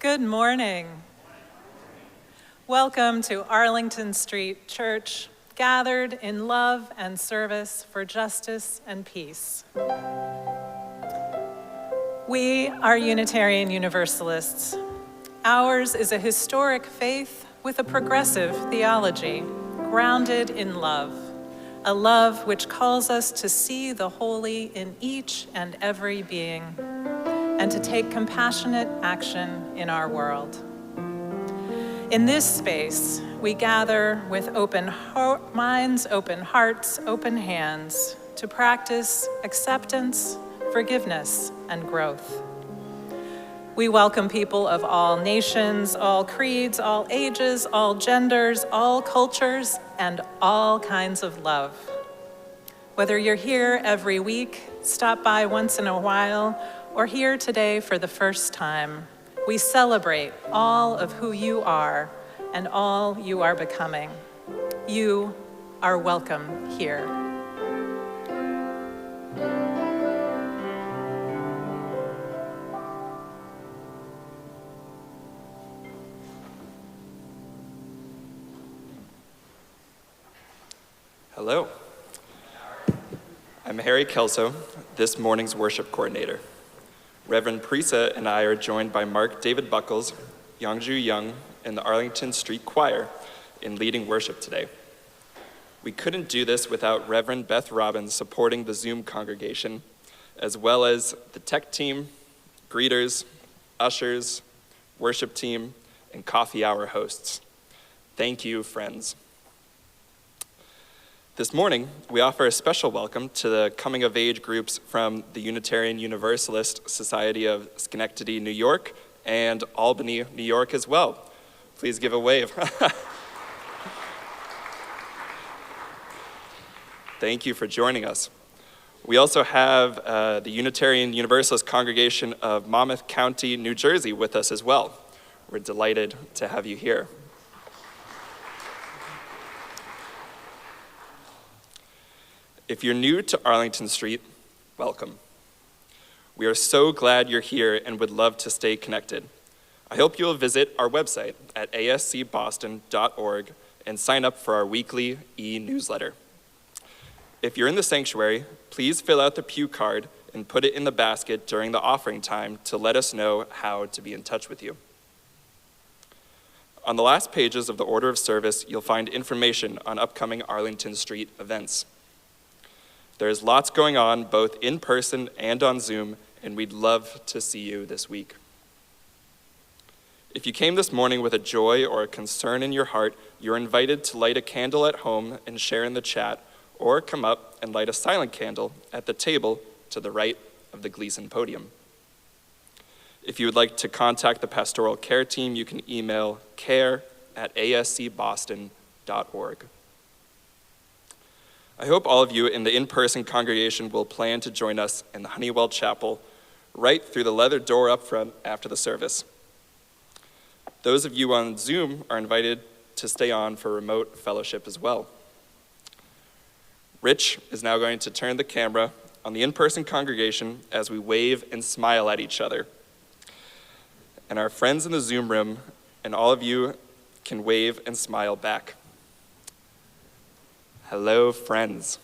Good morning. Welcome to Arlington Street Church, gathered in love and service for justice and peace. We are Unitarian Universalists. Ours is a historic faith with a progressive theology, grounded in love, a love which calls us to see the holy in each and every being, and to take compassionate action in our world. In this space, we gather with open minds, open hearts, open hands to practice acceptance, forgiveness, and growth. We welcome people of all nations, all creeds, all ages, all genders, all cultures, and all kinds of love. Whether you're here every week, stop by once in a while, or here today for the first time, we celebrate all of who you are and all you are becoming. You are welcome here. Hello. I'm Harry Kelso, this morning's worship coordinator. Reverend Prisa and I are joined by Mark David Buckles, Yongju Young, and the Arlington Street Choir in leading worship today. We couldn't do this without Reverend Beth Robbins supporting the Zoom congregation, as well as the tech team, greeters, ushers, worship team, and coffee hour hosts. Thank you, friends. This morning, we offer a special welcome to the coming-of-age groups from the Unitarian Universalist Society of Schenectady, New York, and Albany, New York as well. Please give a wave. Thank you for joining us. We also have the Unitarian Universalist Congregation of Monmouth County, New Jersey with us as well. We're delighted to have you here. If you're new to Arlington Street, welcome. We are so glad you're here and would love to stay connected. I hope you'll visit our website at ascboston.org and sign up for our weekly e-newsletter. If you're in the sanctuary, please fill out the pew card and put it in the basket during the offering time to let us know how to be in touch with you. On the last pages of the order of service, you'll find information on upcoming Arlington Street events. There's lots going on, both in person and on Zoom, and we'd love to see you this week. If you came this morning with a joy or a concern in your heart, you're invited to light a candle at home and share in the chat, or come up and light a silent candle at the table to the right of the Gleason podium. If you would like to contact the pastoral care team, you can email care@ascboston.org. I hope all of you in the in-person congregation will plan to join us in the Honeywell Chapel right through the leather door up front after the service. Those of you on Zoom are invited to stay on for remote fellowship as well. Rich is now going to turn the camera on the in-person congregation as we wave and smile at each other. And our friends in the Zoom room and all of you can wave and smile back. Hello, friends.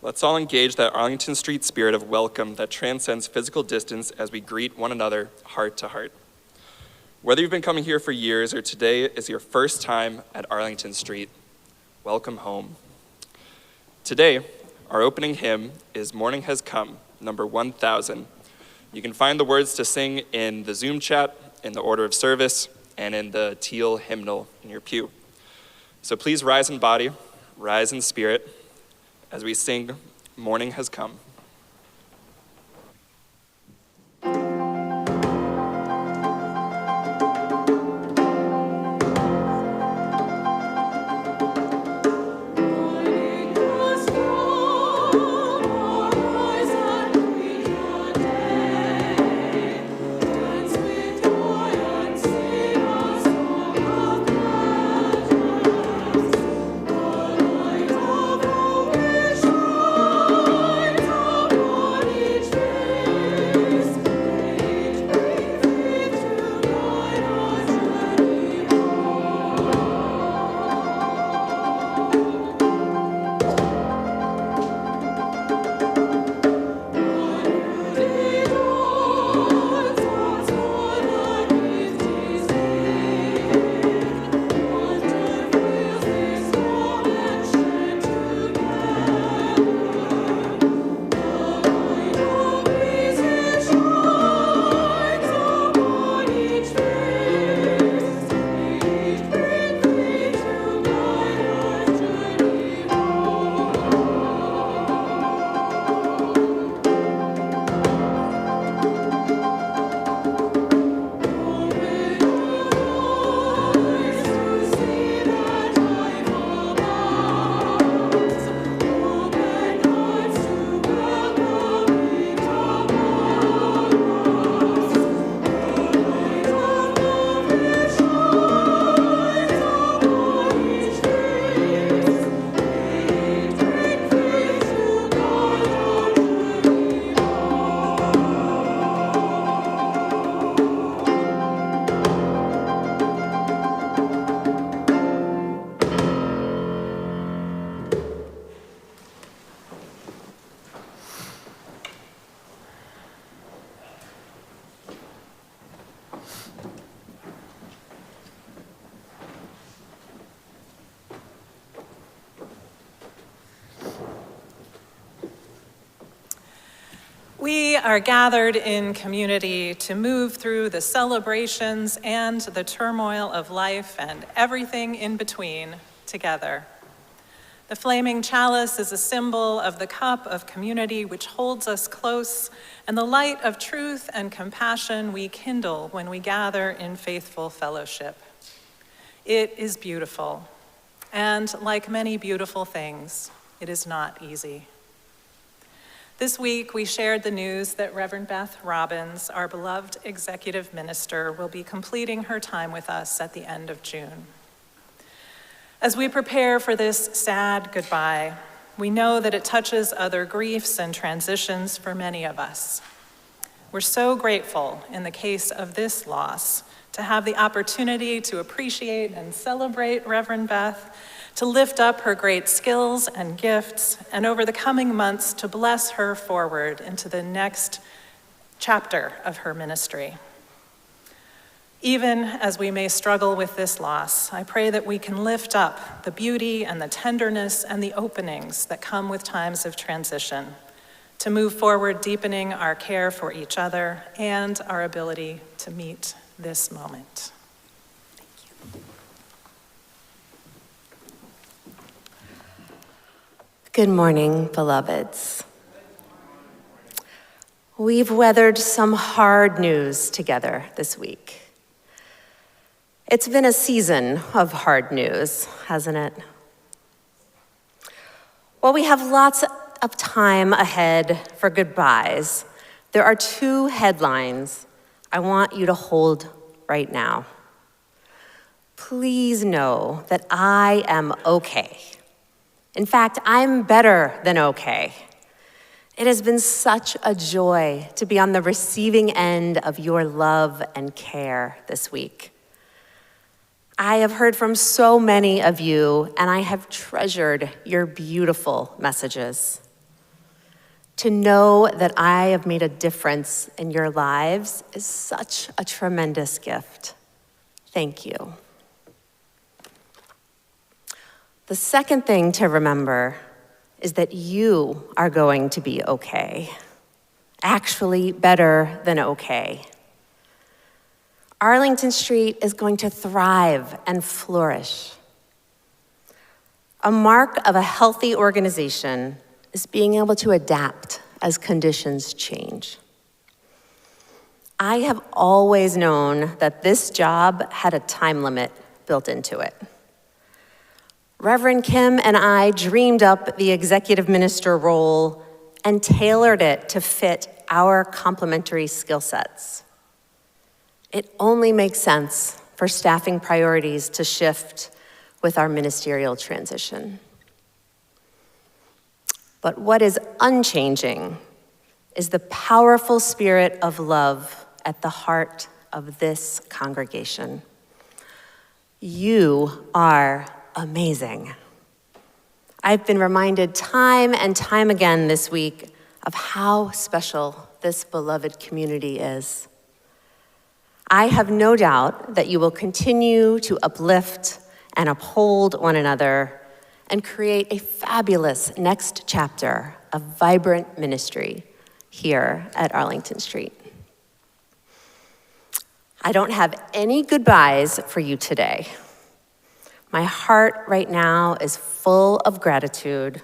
Let's all engage that Arlington Street spirit of welcome that transcends physical distance as we greet one another heart to heart. Whether you've been coming here for years or today is your first time at Arlington Street, welcome home. Today, our opening hymn is Morning Has Come, number 1000. You can find the words to sing in the Zoom chat, in the order of service, and in the teal hymnal in your pew. So please rise in body, rise in spirit, as we sing Morning Has Come. Thank you. We are gathered in community to move through the celebrations and the turmoil of life and everything in between together. The flaming chalice is a symbol of the cup of community which holds us close and the light of truth and compassion we kindle when we gather in faithful fellowship. It is beautiful, and like many beautiful things, it is not easy. This week, we shared the news that Reverend Beth Robbins, our beloved executive minister, will be completing her time with us at the end of June. As we prepare for this sad goodbye, we know that it touches other griefs and transitions for many of us. We're so grateful in the case of this loss to have the opportunity to appreciate and celebrate Reverend Beth, to lift up her great skills and gifts, and over the coming months to bless her forward into the next chapter of her ministry. Even as we may struggle with this loss, I pray that we can lift up the beauty and the tenderness and the openings that come with times of transition, to move forward deepening our care for each other and our ability to meet this moment. Good morning, beloveds. We've weathered some hard news together this week. It's been a season of hard news, hasn't it? While we have lots of time ahead for goodbyes, there are two headlines I want you to hold right now. Please know that I am okay. In fact, I'm better than okay. It has been such a joy to be on the receiving end of your love and care this week. I have heard from so many of you, and I have treasured your beautiful messages. To know that I have made a difference in your lives is such a tremendous gift. Thank you. The second thing to remember is that you are going to be okay. Actually, better than okay. Arlington Street is going to thrive and flourish. A mark of a healthy organization is being able to adapt as conditions change. I have always known that this job had a time limit built into it. Reverend Kim and I dreamed up the executive minister role and tailored it to fit our complementary skill sets. It only makes sense for staffing priorities to shift with our ministerial transition. But what is unchanging is the powerful spirit of love at the heart of this congregation. You are amazing. I've been reminded time and time again this week of how special this beloved community is. I have no doubt that you will continue to uplift and uphold one another and create a fabulous next chapter of vibrant ministry here at Arlington Street. I don't have any goodbyes for you today. My heart right now is full of gratitude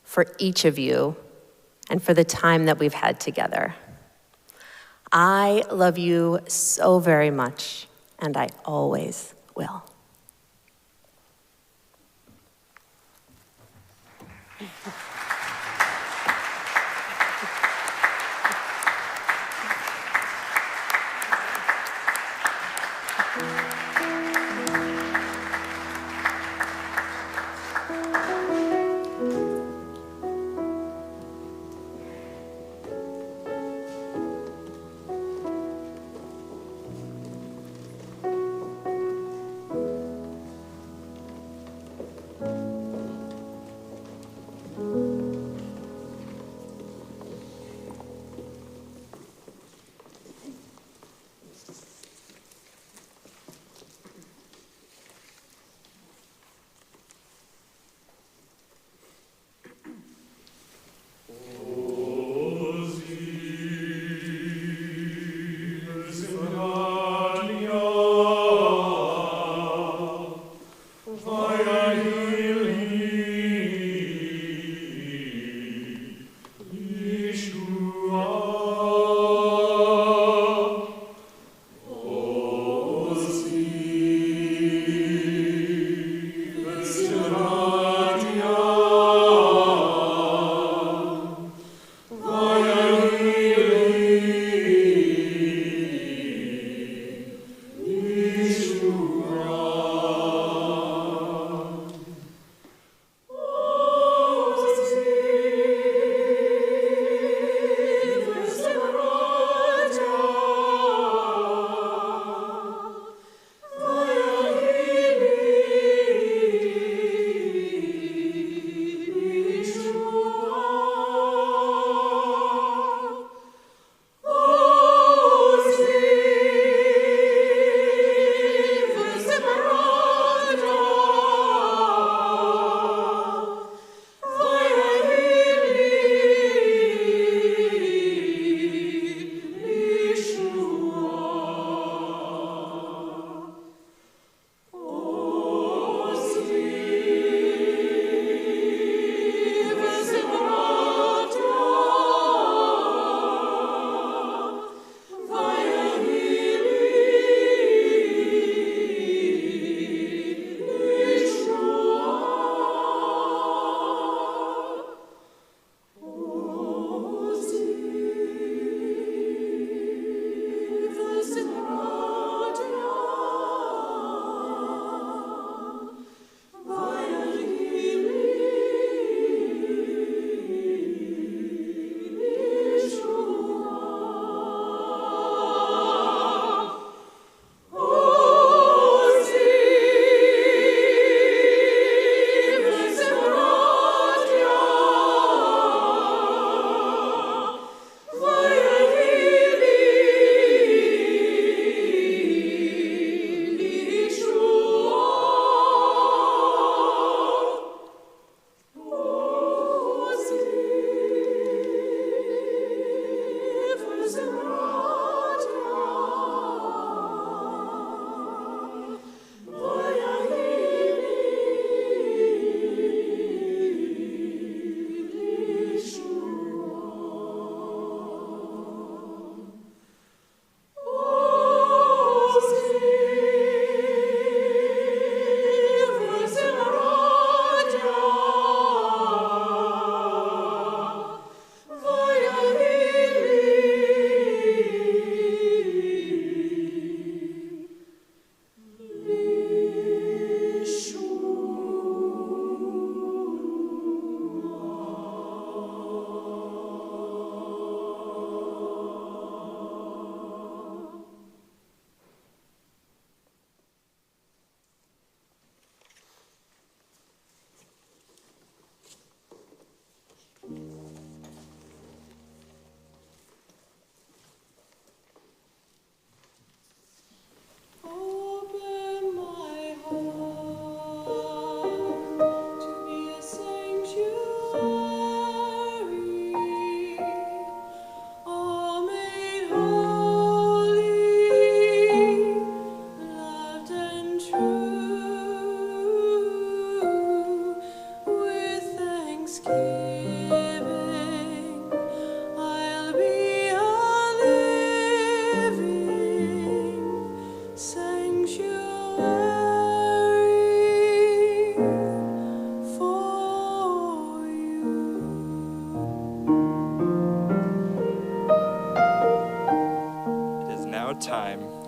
for each of you and for the time that we've had together. I love you so very much, and I always will.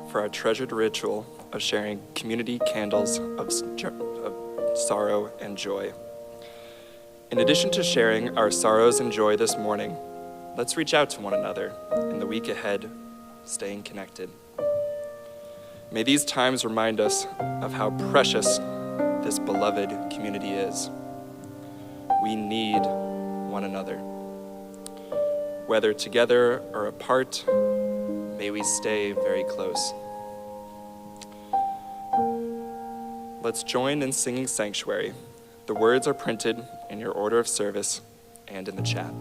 for our treasured ritual of sharing community candles of sorrow and joy. In addition to sharing our sorrows and joy this morning, let's reach out to one another in the week ahead, staying connected. May these times remind us of how precious this beloved community is. We need one another. Whether together or apart, may we stay very close. Let's join in singing Sanctuary. The words are printed in your order of service and in the chat.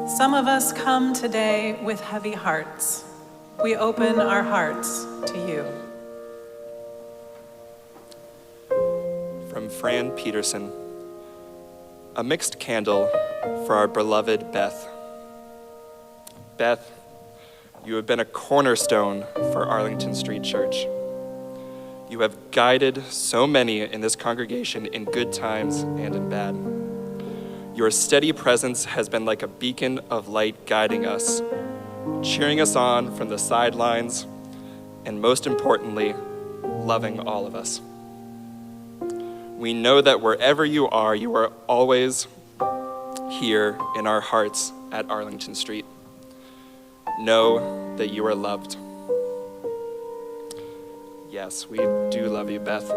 Some of us come today with heavy hearts. We open our hearts to you. From Fran Peterson, a mixed candle for our beloved Beth. Beth, you have been a cornerstone for Arlington Street Church. You have guided so many in this congregation in good times and in bad. Your steady presence has been like a beacon of light guiding us, cheering us on from the sidelines, and most importantly, loving all of us. We know that wherever you are always here in our hearts at Arlington Street. Know that you are loved. Yes, we do love you, Beth.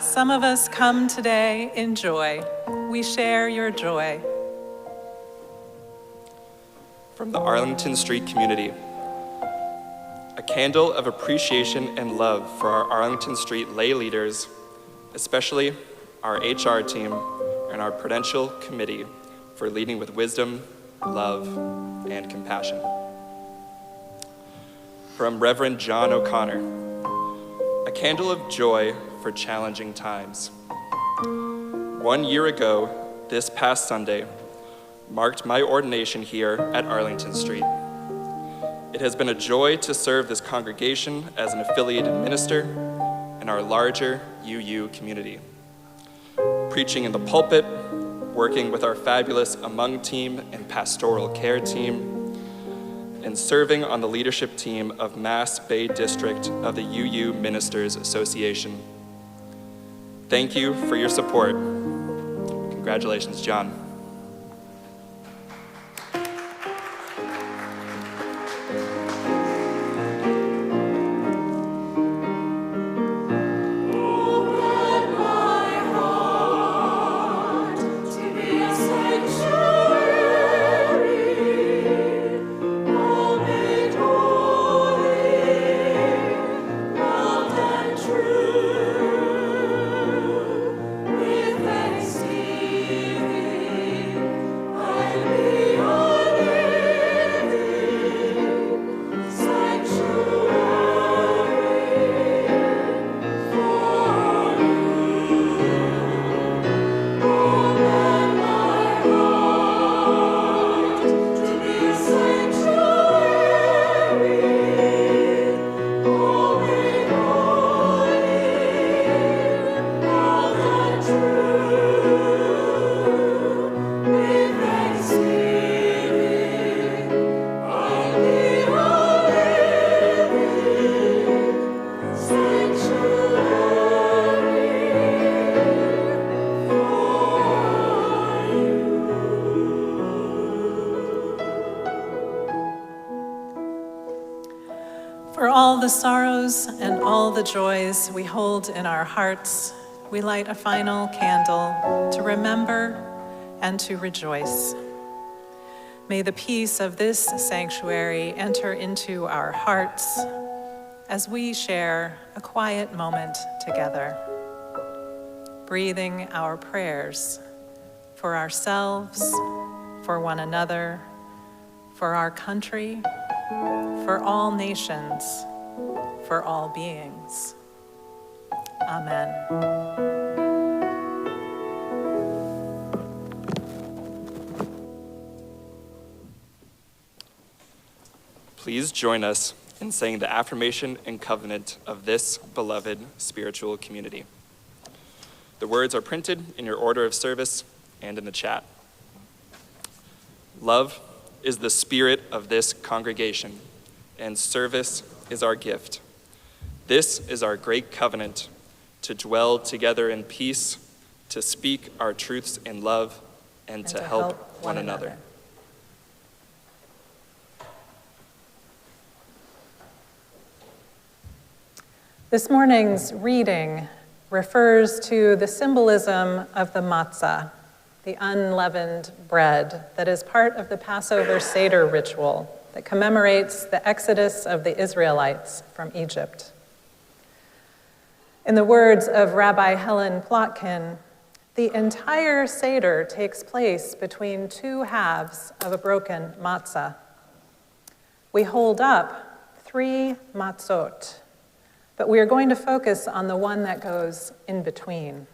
Some of us come today in joy. We share your joy. From the Arlington Street community, a candle of appreciation and love for our Arlington Street lay leaders, especially our HR team and our Prudential Committee for leading with wisdom, love, and compassion. From Reverend John O'Connor, a candle of joy for challenging times. 1 year ago, this past Sunday, marked my ordination here at Arlington Street. It has been a joy to serve this congregation as an affiliated minister in our larger UU community. Preaching in the pulpit, working with our fabulous Among team and pastoral care team, and serving on the leadership team of Mass Bay District of the UU Ministers Association. Thank you for your support. Congratulations, John. the sorrows and all the joys we hold in our hearts, we light a final candle to remember and to rejoice. May the peace of this sanctuary enter into our hearts as we share a quiet moment together, breathing our prayers for ourselves, for one another, for our country, for all nations, for all beings. Amen. Please join us in saying the affirmation and covenant of this beloved spiritual community. The words are printed in your order of service and in the chat. Love is the spirit of this congregation, and service is our gift. This is our great covenant, to dwell together in peace, to speak our truths in love, and to help one another. This morning's reading refers to the symbolism of the matzah, the unleavened bread that is part of the Passover Seder ritual that commemorates the exodus of the Israelites from Egypt. In the words of Rabbi Helen Plotkin, the entire Seder takes place between two halves of a broken matzah. We hold up 3 matzot, but we are going to focus on the one that goes in between.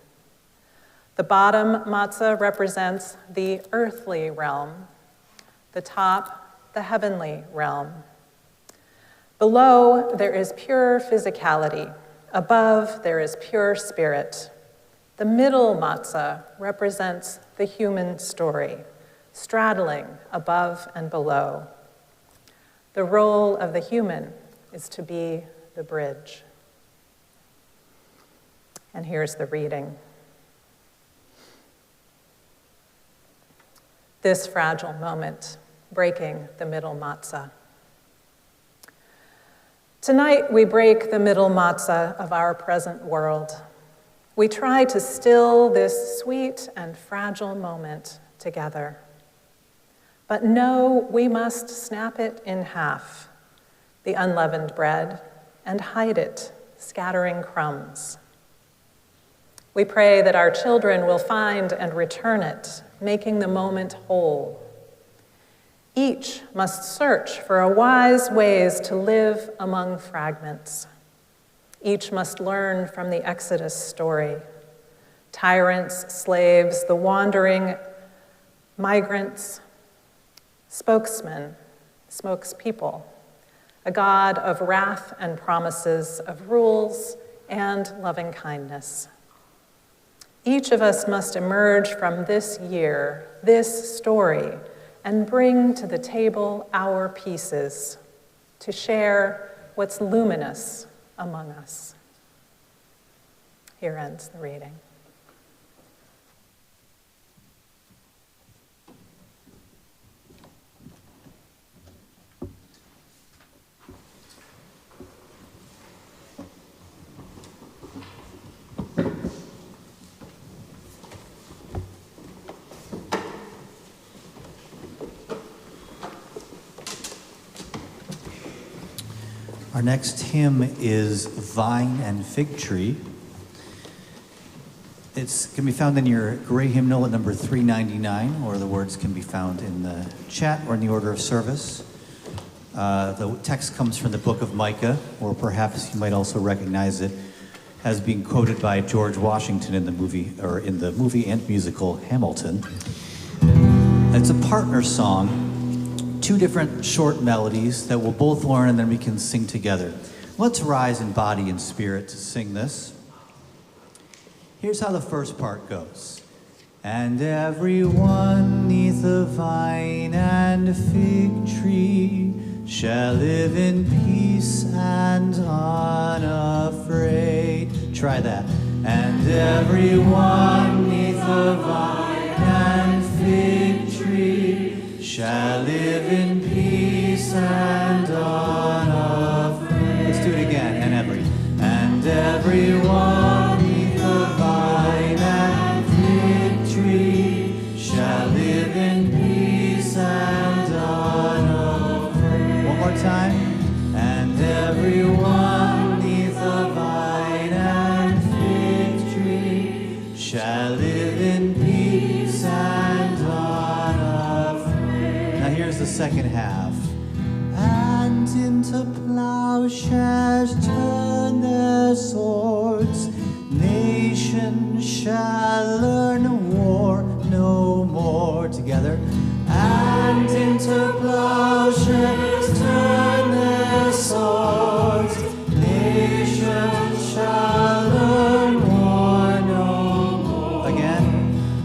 The bottom matzah represents the earthly realm, the top, the heavenly realm. Below, there is pure physicality. Above, there is pure spirit. The middle matzah represents the human story, straddling above and below. The role of the human is to be the bridge. And here's the reading. This fragile moment, breaking the middle matzah. Tonight, we break the middle matzah of our present world. We try to still this sweet and fragile moment together. But no, we must snap it in half, the unleavened bread, and hide it, scattering crumbs. We pray that our children will find and return it, making the moment whole. Each must search for a wise ways to live among fragments. Each must learn from the Exodus story. Tyrants, slaves, the wandering migrants, spokesmen, spokespeople, a God of wrath and promises, of rules and loving kindness. Each of us must emerge from this year, this story, and bring to the table our pieces to share what's luminous among us. Here ends the reading. Our next hymn is Vine and Fig Tree. It can be found in your gray hymnal at number 399, or the words can be found in the chat or in the order of service. The text comes from the book of Micah, or perhaps you might also recognize it as being quoted by George Washington in the movie and musical Hamilton. It's a partner song. 2 different short melodies that we'll both learn and then we can sing together. Let's rise in body and spirit to sing this. Here's how the first part goes. And everyone neath the vine and fig tree shall live in peace and unafraid. Try that. And everyone neath the vine and fig tree shall live in peace and unafraid. Let's do it again. everyone neath the vine and fig tree shall live in peace and unafraid. One more time. And everyone neath the vine and fig tree shall live in peace and unafraid. Now here's the second half. And into plowshares turn their swords. Nation shall learn war no more. Together. And into plowshares turn their swords. Nation shall learn war no more. Again.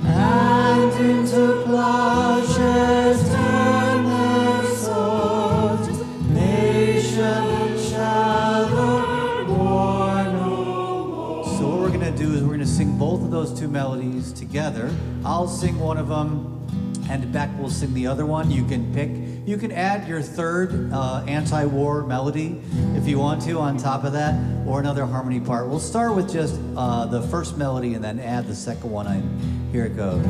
And into plowshares turn their swords. Nation shall learn war no more. So what we're going to do is we're going to sing both of those two melodies together. I'll sing one of them, and Beck will sing the other one. You can pick. You can add your third anti-war melody if you want to on top of that, or another harmony part. We'll start with just the first melody and then add the second one in. Here it goes.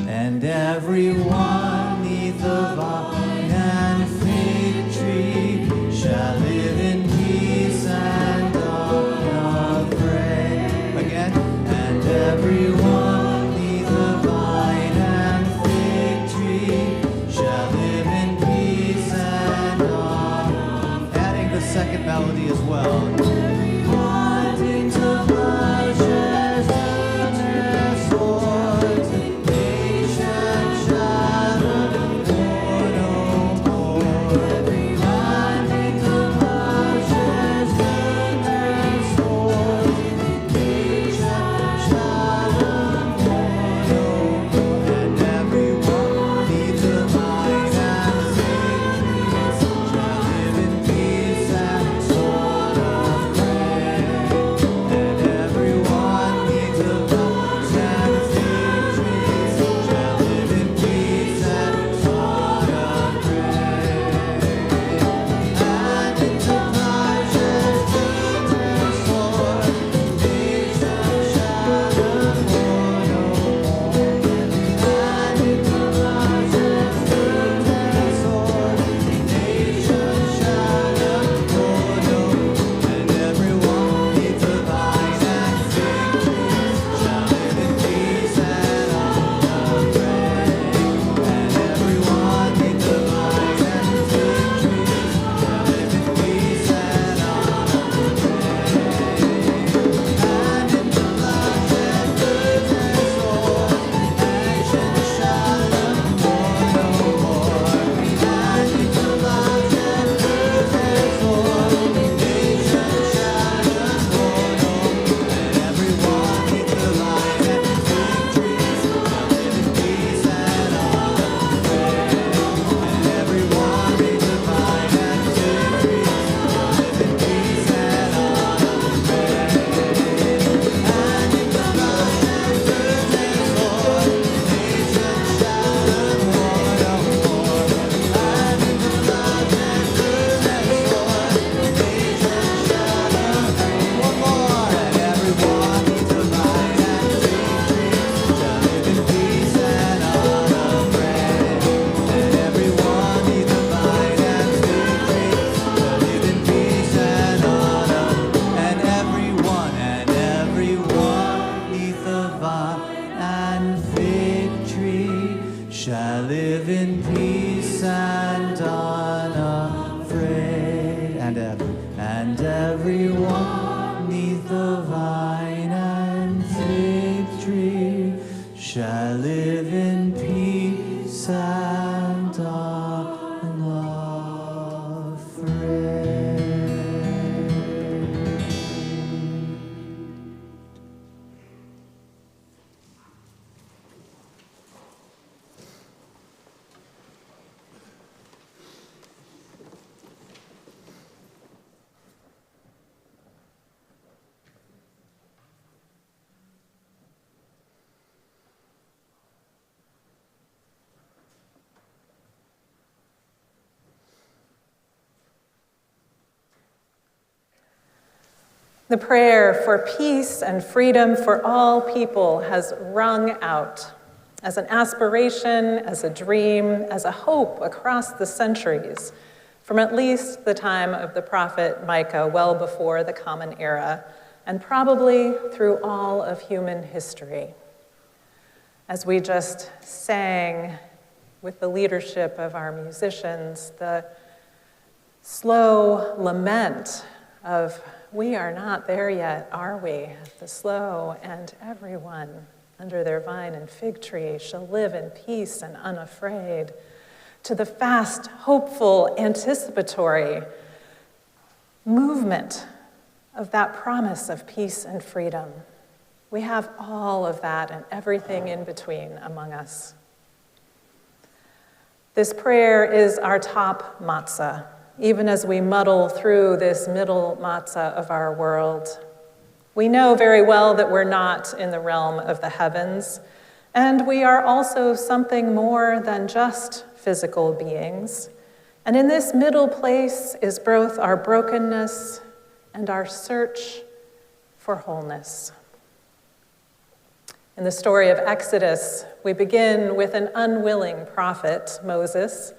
And everyone neath the vine and fig tree shall live in peace and unafraid. Again. And everyone neath the vine and fig tree shall live in peace and unafraid. Adding the second melody as well. Wanting to plowshares turn their swords. Nation shall learn war no more. The prayer for peace and freedom for all people has rung out as an aspiration, as a dream, as a hope across the centuries, from at least the time of the prophet Micah, well before the Common Era, and probably through all of human history. As we just sang with the leadership of our musicians, the slow lament of, we are not there yet, are we? The slow, and everyone under their vine and fig tree shall live in peace and unafraid, to the fast, hopeful, anticipatory movement of that promise of peace and freedom. We have all of that and everything in between among us. This prayer is our top matzah, even as we muddle through this middle matzah of our world. We know very well that we're not in the realm of the heavens, and we are also something more than just physical beings. And in this middle place is both our brokenness and our search for wholeness. In the story of Exodus, we begin with an unwilling prophet, Moses,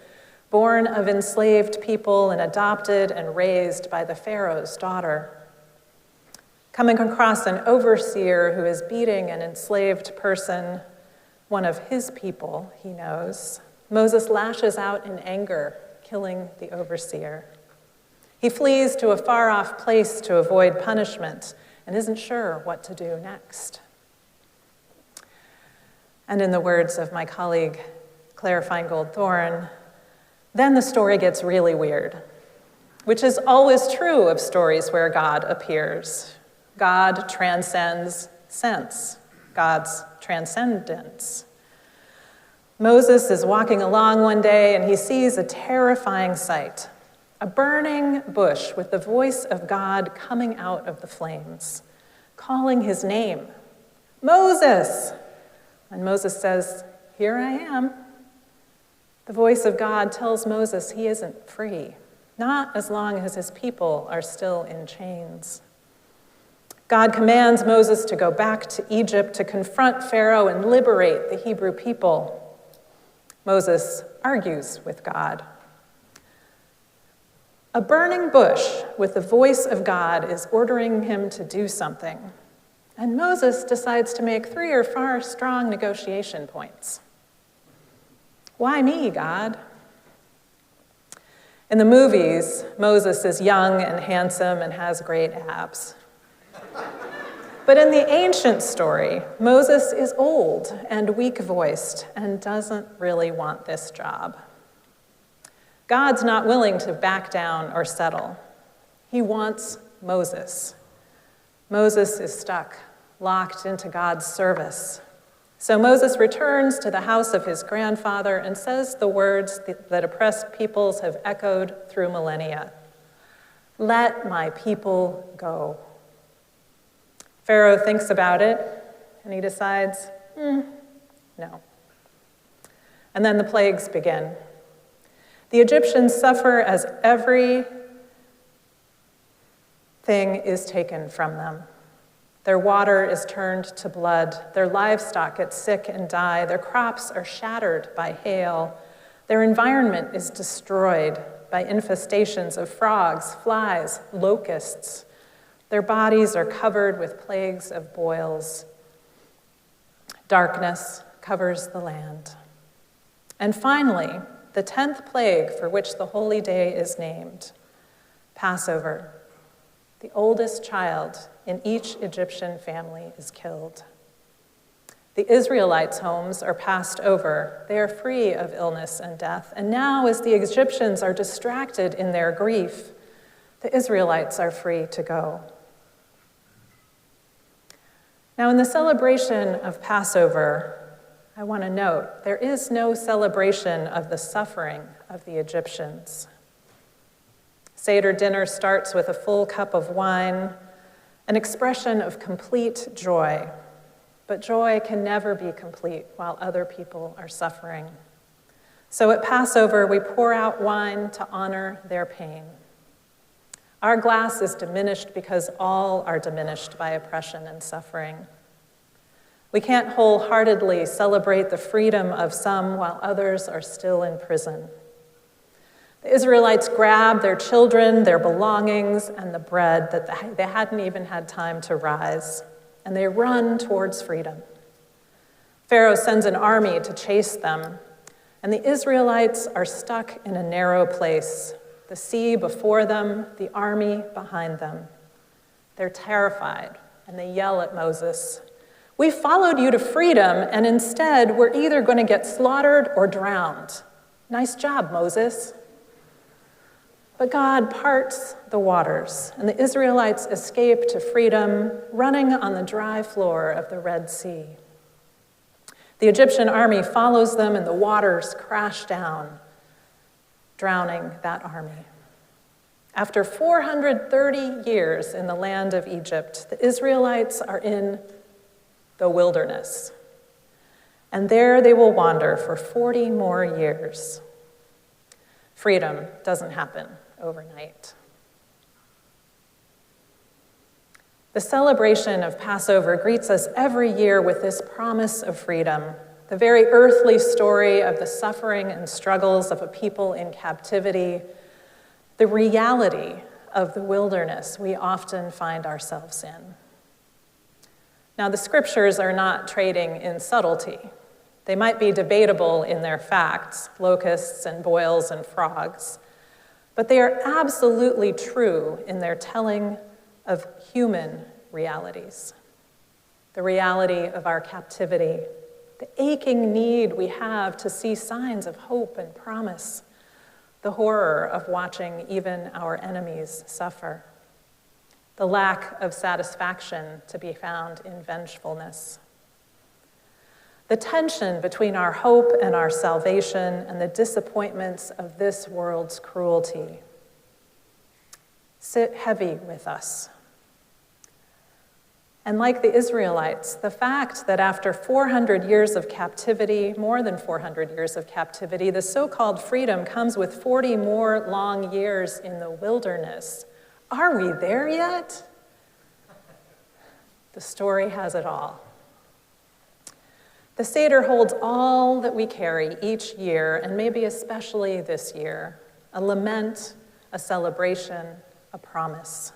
born of enslaved people and adopted and raised by the Pharaoh's daughter. Coming across an overseer who is beating an enslaved person, one of his people, he knows, Moses lashes out in anger, killing the overseer. He flees to a far-off place to avoid punishment and isn't sure what to do next. And in the words of my colleague, Claire Feingold-Thorne, then the story gets really weird, which is always true of stories where God appears. God transcends sense, God's transcendence. Moses is walking along one day and he sees a terrifying sight, a burning bush with the voice of God coming out of the flames, calling his name, Moses! And Moses says, "Here I am." The voice of God tells Moses he isn't free, not as long as his people are still in chains. God commands Moses to go back to Egypt to confront Pharaoh and liberate the Hebrew people. Moses argues with God. A burning bush with the voice of God is ordering him to do something, and Moses decides to make 3 or 4 strong negotiation points. Why me, God? In the movies, Moses is young and handsome and has great abs. But in the ancient story, Moses is old and weak-voiced and doesn't really want this job. God's not willing to back down or settle. He wants Moses. Moses is stuck, locked into God's service. So Moses returns to the house of his grandfather and says the words that oppressed peoples have echoed through millennia. "Let my people go." Pharaoh thinks about it, and he decides, no. And then the plagues begin. The Egyptians suffer as everything is taken from them. Their water is turned to blood. Their livestock get sick and die. Their crops are shattered by hail. Their environment is destroyed by infestations of frogs, flies, locusts. Their bodies are covered with plagues of boils. Darkness covers the land. And finally, the 10th plague for which the holy day is named, Passover. The oldest child in each Egyptian family is killed. The Israelites' homes are passed over. They are free of illness and death. And now, as the Egyptians are distracted in their grief, the Israelites are free to go. Now, in the celebration of Passover, I want to note, there is no celebration of the suffering of the Egyptians. Seder dinner starts with a full cup of wine, an expression of complete joy. But joy can never be complete while other people are suffering. So at Passover, we pour out wine to honor their pain. Our glass is diminished because all are diminished by oppression and suffering. We can't wholeheartedly celebrate the freedom of some while others are still in prison. The Israelites grab their children, their belongings, and the bread that they hadn't even had time to rise, and they run towards freedom. Pharaoh sends an army to chase them, and the Israelites are stuck in a narrow place, the sea before them, the army behind them. They're terrified, and they yell at Moses, "We followed you to freedom, and instead we're either going to get slaughtered or drowned. Nice job, Moses." But God parts the waters, and the Israelites escape to freedom, running on the dry floor of the Red Sea. The Egyptian army follows them, and the waters crash down, drowning that army. After 430 years in the land of Egypt, the Israelites are in the wilderness, and there they will wander for 40 more years. Freedom doesn't happen overnight. The celebration of Passover greets us every year with this promise of freedom, the very earthly story of the suffering and struggles of a people in captivity, the reality of the wilderness we often find ourselves in. Now, the scriptures are not trading in subtlety. They might be debatable in their facts, locusts and boils and frogs, but they are absolutely true in their telling of human realities. The reality of our captivity, the aching need we have to see signs of hope and promise, the horror of watching even our enemies suffer, the lack of satisfaction to be found in vengefulness, the tension between our hope and our salvation and the disappointments of this world's cruelty sit heavy with us. And like the Israelites, the fact that after 400 years of captivity, more than 400 years of captivity, the so-called freedom comes with 40 more long years in the wilderness. Are we there yet? The story has it all. The Seder holds all that we carry each year, and maybe especially this year, a lament, a celebration, a promise.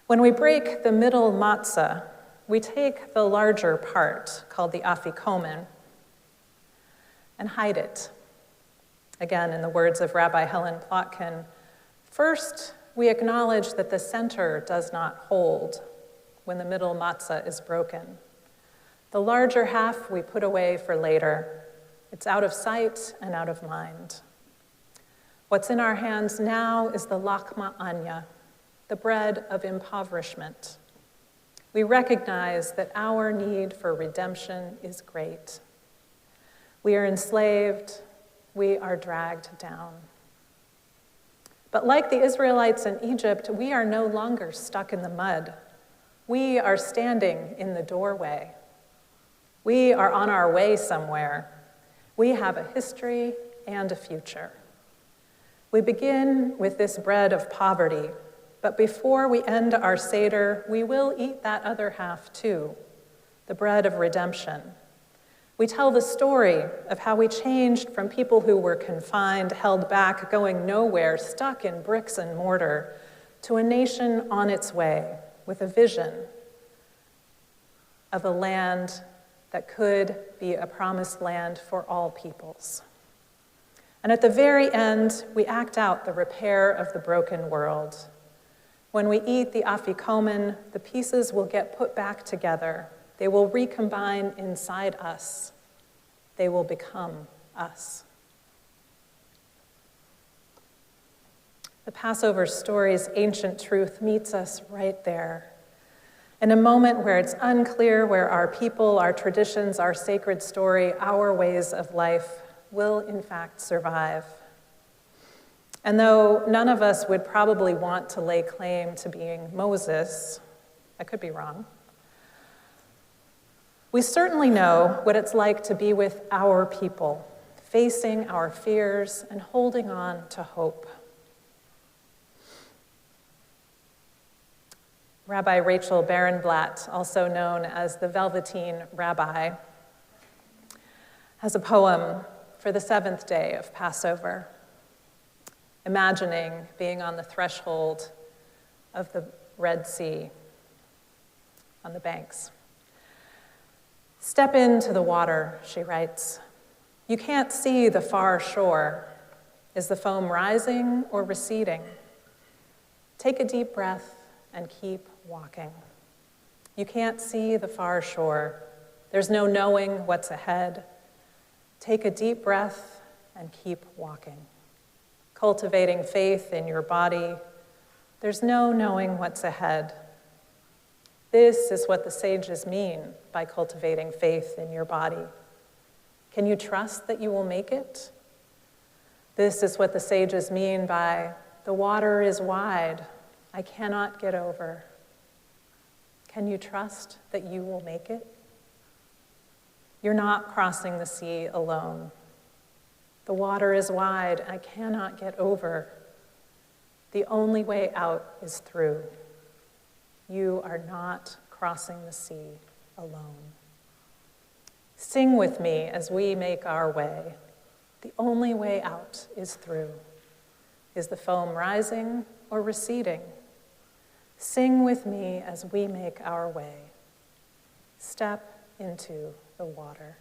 When we break the middle matzah, we take the larger part, called the afikomen, and hide it. Again, in the words of Rabbi Helen Plotkin, first, we acknowledge that the center does not hold when the middle matzah is broken. The larger half we put away for later. It's out of sight and out of mind. What's in our hands now is the lakma anya, the bread of impoverishment. We recognize that our need for redemption is great. We are enslaved, we are dragged down. But like the Israelites in Egypt, we are no longer stuck in the mud. We are standing in the doorway. We are on our way somewhere. We have a history and a future. We begin with this bread of poverty, but before we end our Seder, we will eat that other half too, the bread of redemption. We tell the story of how we changed from people who were confined, held back, going nowhere, stuck in bricks and mortar, to a nation on its way with a vision of a land that could be a promised land for all peoples. And at the very end, we act out the repair of the broken world. When we eat the afikomen, the pieces will get put back together. They will recombine inside us. They will become us. The Passover story's ancient truth meets us right there. In a moment where it's unclear where our people, our traditions, our sacred story, our ways of life will in fact survive. And though none of us would probably want to lay claim to being Moses, I could be wrong, we certainly know what it's like to be with our people, facing our fears and holding on to hope. Rabbi Rachel Barenblatt, also known as the Velveteen Rabbi, has a poem for the seventh day of Passover, imagining being on the threshold of the Red Sea on the banks. Step into the water, she writes. You can't see the far shore. Is the foam rising or receding? Take a deep breath and keep walking. You can't see the far shore. There's no knowing what's ahead. Take a deep breath and keep walking. Cultivating faith in your body. There's no knowing what's ahead. This is what the sages mean by cultivating faith in your body. Can you trust that you will make it? This is what the sages mean by the water is wide, I cannot get over. Can you trust that you will make it? You're not crossing the sea alone. The water is wide, I cannot get over. The only way out is through. You are not crossing the sea alone. Sing with me as we make our way. The only way out is through. Is the foam rising or receding? Sing with me as we make our way. Step into the water.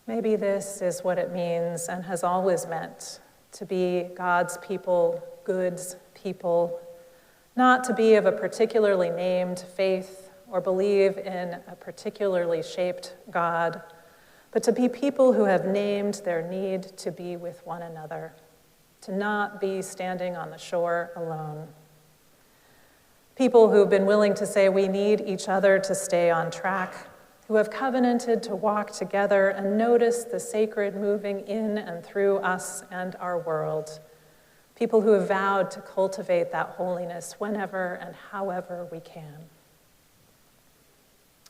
Maybe this is what it means and has always meant to be God's people, God's people, not to be of a particularly named faith or believe in a particularly shaped God, but to be people who have named their need to be with one another, to not be standing on the shore alone. People who've been willing to say we need each other to stay on track, who have covenanted to walk together and notice the sacred moving in and through us and our world. People who have vowed to cultivate that holiness whenever and however we can.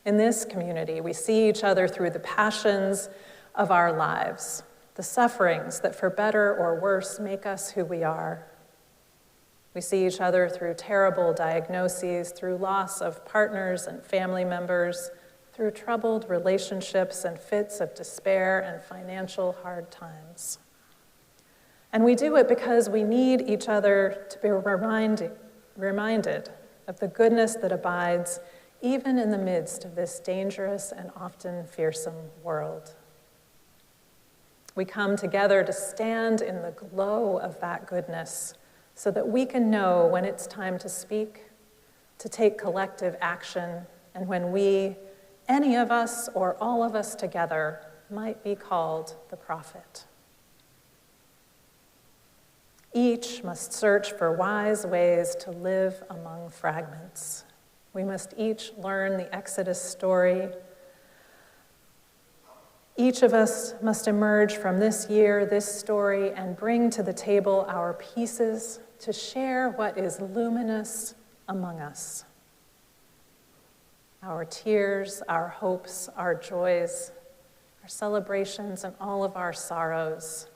In this community, we see each other through the passions of our lives, the sufferings that for better or worse make us who we are. We see each other through terrible diagnoses, through loss of partners and family members, through troubled relationships and fits of despair and financial hard times. And we do it because we need each other to be reminded of the goodness that abides even in the midst of this dangerous and often fearsome world. We come together to stand in the glow of that goodness so that we can know when it's time to speak, to take collective action, and when we, any of us or all of us together, might be called the prophet. Each must search for wise ways to live among fragments. We must each learn the Exodus story. Each of us must emerge from this year, this story, and bring to the table our pieces to share what is luminous among us. Our tears, our hopes, our joys, our celebrations, and all of our sorrows.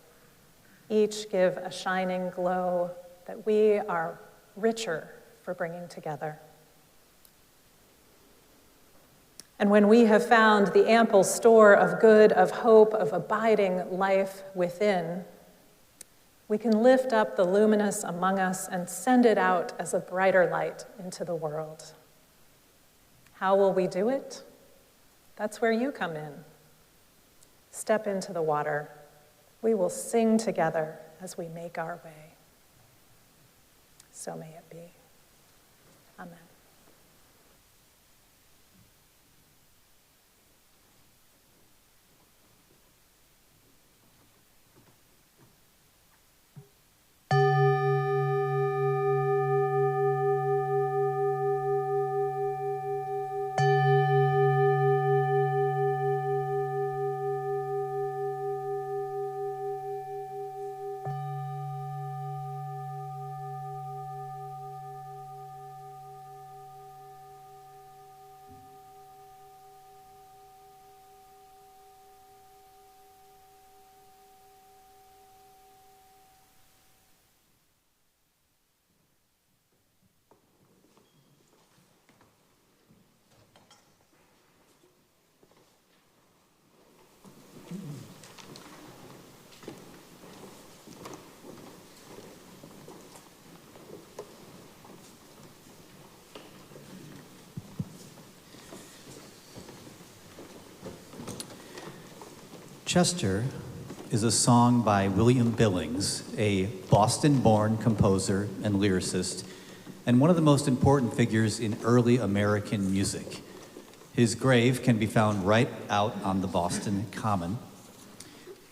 Each give a shining glow that we are richer for bringing together. And when we have found the ample store of good, of hope, of abiding life within, we can lift up the luminous among us and send it out as a brighter light into the world. How will we do it? That's where you come in. Step into the water. We will sing together as we make our way. So may it be. Amen. Chester is a song by William Billings, a Boston-born composer and lyricist, and one of the most important figures in early American music. His grave can be found right out on the Boston Common.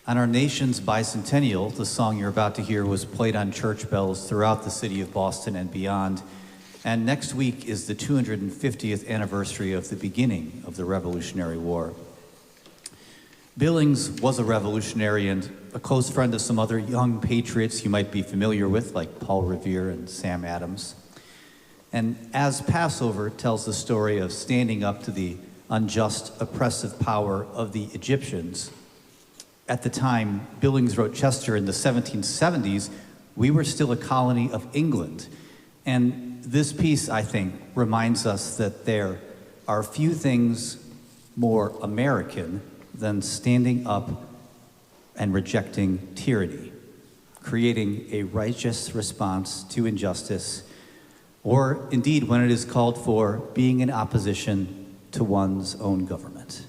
On our nation's bicentennial, the song you're about to hear was played on church bells throughout the city of Boston and beyond, and next week is the 250th anniversary of the beginning of the Revolutionary War. Billings was a revolutionary and a close friend of some other young patriots you might be familiar with, like Paul Revere and Sam Adams. And as Passover tells the story of standing up to the unjust, oppressive power of the Egyptians, at the time Billings wrote Chester in the 1770s, we were still a colony of England. And this piece, I think, reminds us that there are few things more American than standing up and rejecting tyranny, creating a righteous response to injustice, or indeed, when it is called for, being in opposition to one's own government.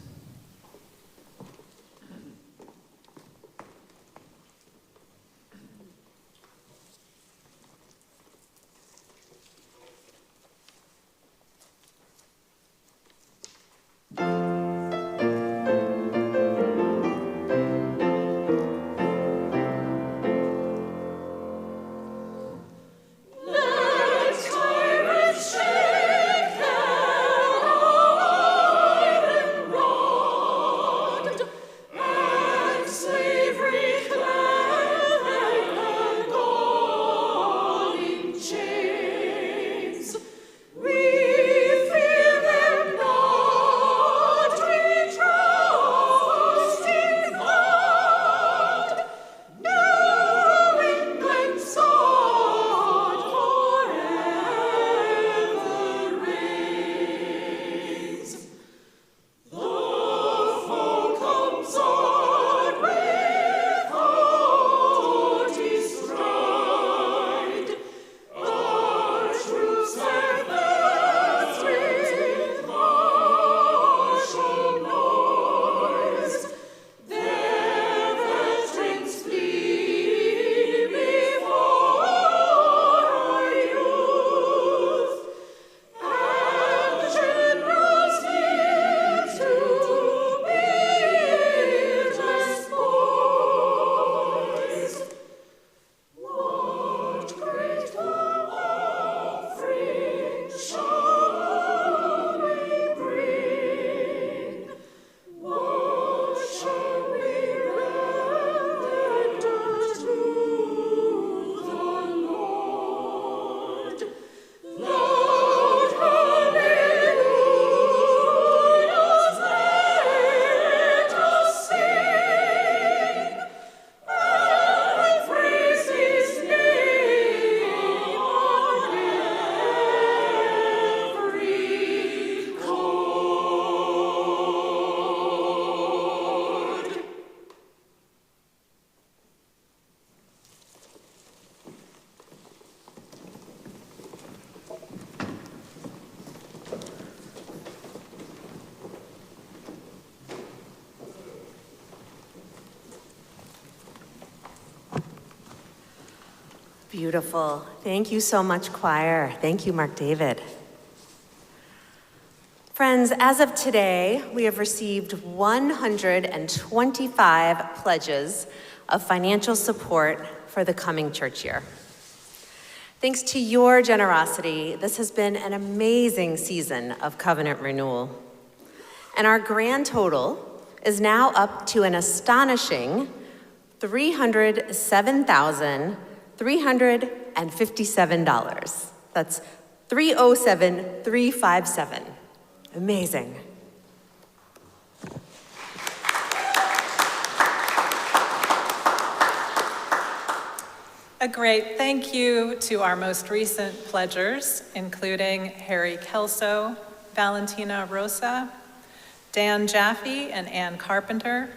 Beautiful. Thank you so much, choir. Thank you, Mark David. Friends, as of today, we have received 125 pledges of financial support for the coming church year. Thanks to your generosity, this has been an amazing season of covenant renewal. And our grand total is now up to an astonishing $307,357. That's $307,357. Amazing. A great thank you to our most recent pledgers, including Harry Kelso, Valentina Rosa, Dan Jaffe and Ann Carpenter,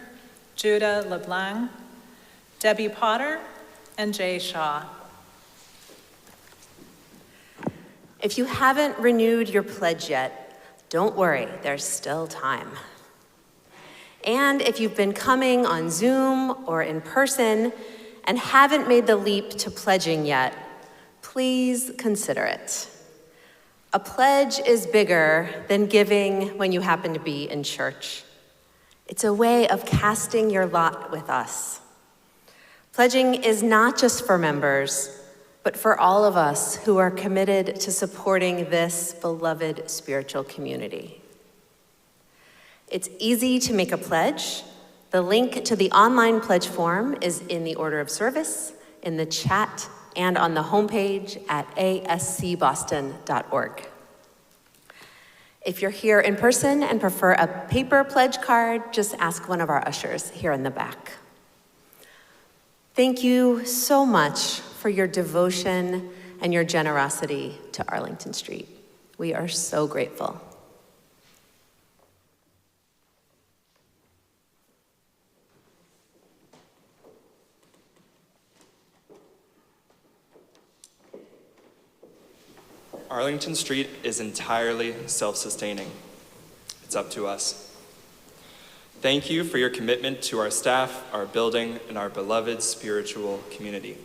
Judah LeBlanc, Debbie Potter, and Jay Shaw. If you haven't renewed your pledge yet, don't worry, there's still time. And if you've been coming on Zoom or in person and haven't made the leap to pledging yet, please consider it. A pledge is bigger than giving when you happen to be in church. It's a way of casting your lot with us. Pledging is not just for members, but for all of us who are committed to supporting this beloved spiritual community. It's easy to make a pledge. The link to the online pledge form is in the order of service, in the chat, and on the homepage at ascboston.org. If you're here in person and prefer a paper pledge card, just ask one of our ushers here in the back. Thank you so much for your devotion and your generosity to Arlington Street. We are so grateful. Arlington Street is entirely self-sustaining. It's up to us. Thank you for your commitment to our staff, our building, and our beloved spiritual community.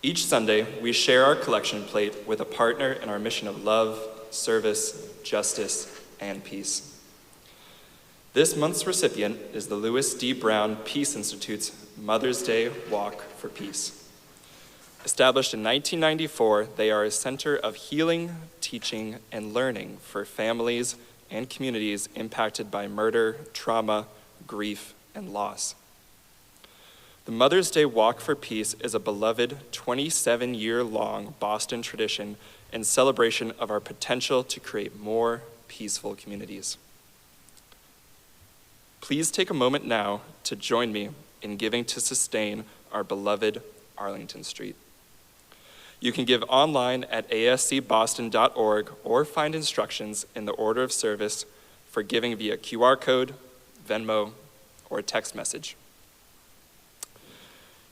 Each Sunday, we share our collection plate with a partner in our mission of love, service, justice, and peace. This month's recipient is the Louis D. Brown Peace Institute's Mother's Day Walk for Peace. Established in 1994, they are a center of healing, teaching, and learning for families and communities impacted by murder, trauma, grief, and loss. The Mother's Day Walk for Peace is a beloved 27-year-long Boston tradition and celebration of our potential to create more peaceful communities. Please take a moment now to join me in giving to sustain our beloved Arlington Street. You can give online at ascboston.org or find instructions in the order of service for giving via QR code, Venmo, or text message.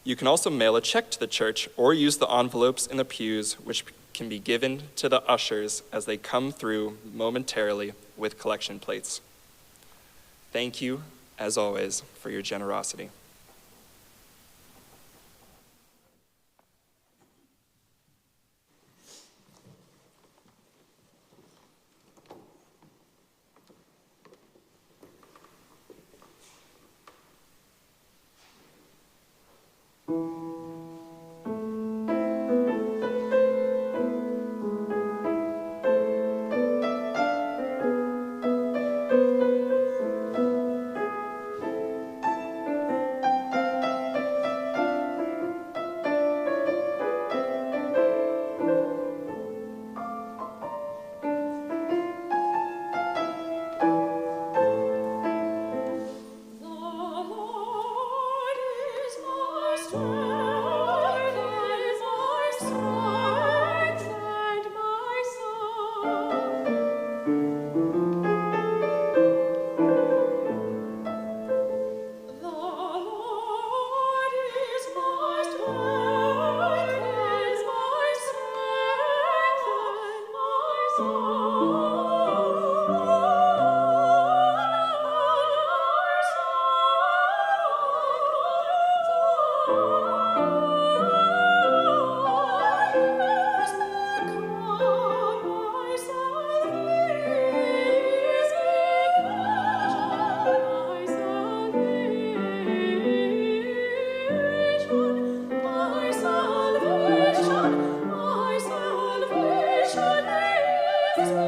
You can also mail a check to the church or use the envelopes in the pews, which can be given to the ushers as they come through momentarily with collection plates. Thank you, as always, for your generosity. My salvation is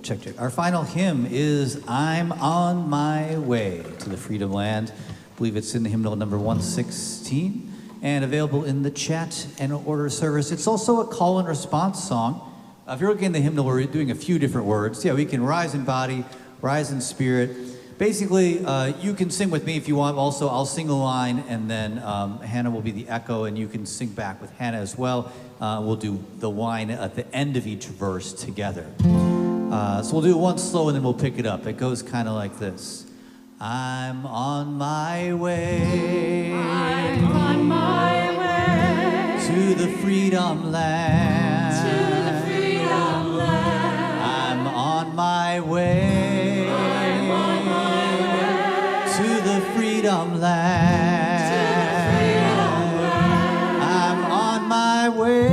Check. Our final hymn is I'm on My Way to the Freedom Land. I believe it's in the hymnal number 116 and available in the chat and order service. It's also a call and response song. If you're looking at the hymnal, we're doing a few different words. Yeah, we can rise in body, rise in spirit. Basically, you can sing with me if you want. Also, I'll sing a line, and then Hannah will be the echo, and you can sing back with Hannah as well. We'll do the line at the end of each verse together. So we'll do it once slow, and then we'll pick it up. It goes kind of like this. I'm on my way. I'm on my way to the freedom land. to the freedom land. I'm on my way. I'm on my way to the freedom land. to the freedom land. I'm on my way.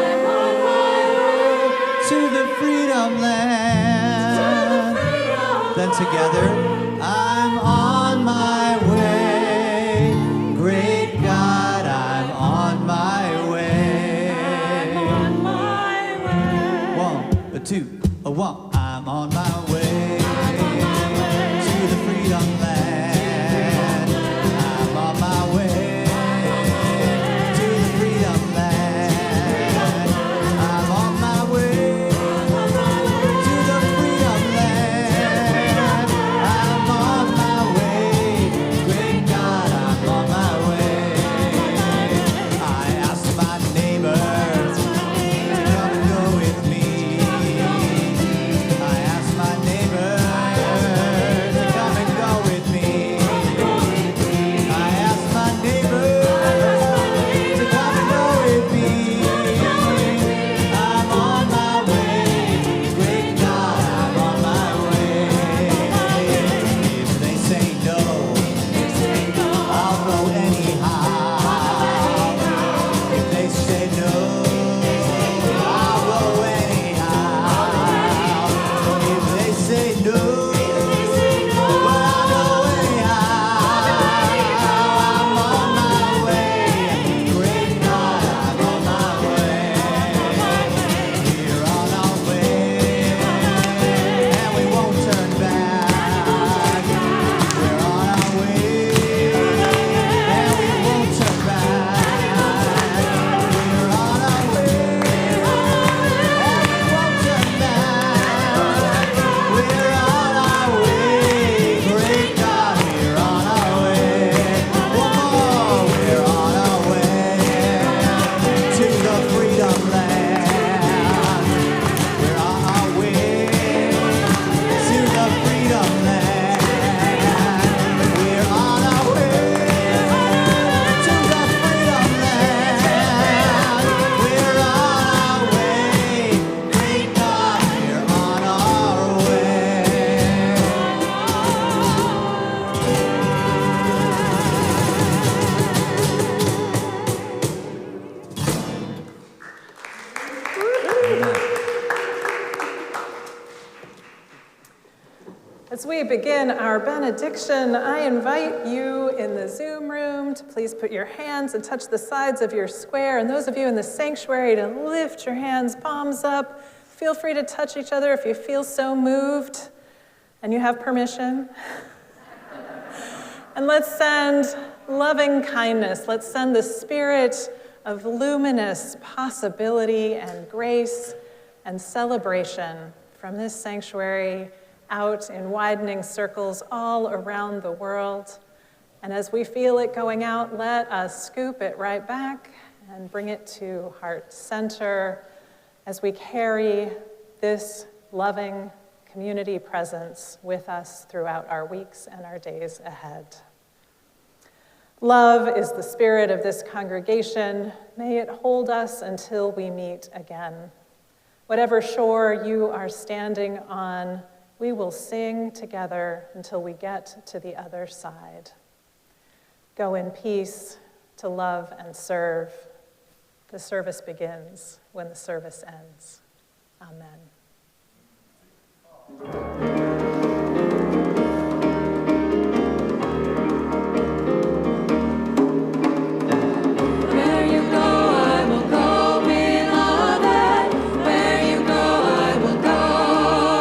I'm on my way to the freedom land. to the freedom Then together, I'm on my way. Great God, I'm on my way. I'm on my way. One, a two, a one. I'm on my way I'm on my way to the freedom land. I'm on my way to the freedom land. I'm on my way to the freedom land. I'm on my way. Great God, I'm on my way. I asked my neighbors to come and go with me. I asked my neighbors to come and go with me. I asked my neighbors to come and go with me. I'm on my way. Great God, I'm on my way. If they say no, I'll go anyhow. If they say no, I'll go anyhow. If they say no, well, I'll go anyhow. I'm on my way. Great God, I'm on my way. We're on our way, and we won't turn back. We're on our way, and we won't turn back. We're on our way, and we won't turn back. We're on our way, great God, we're on our way. One more, we're on our way to the freedom land. We're on our way to the freedom land. We're on our way to the freedom land. We're on our way, great God, we're on our way. As we begin our benediction, I invite you in the Zoom room to please put your hands and touch the sides of your square, and those of you in the sanctuary to lift your hands, palms up. Feel free to touch each other if you feel so moved and you have permission. And let's send loving kindness. Let's send the spirit of luminous possibility and grace and celebration from this sanctuary out in widening circles all around the world. And as we feel it going out, let us scoop it right back and bring it to heart center as we carry this loving community presence with us throughout our weeks and our days ahead. Love is the spirit of this congregation. May it hold us until we meet again. Whatever shore you are standing on, we will sing together until we get to the other side. Go in peace to love and serve. The service begins when the service ends. Amen. Where you go, I will go, beloved. Where you go, I will go.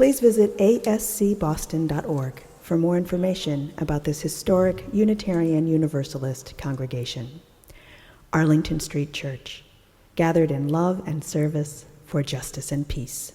Please visit ascboston.org for more information about this historic Unitarian Universalist congregation. Arlington Street Church, gathered in love and service for justice and peace.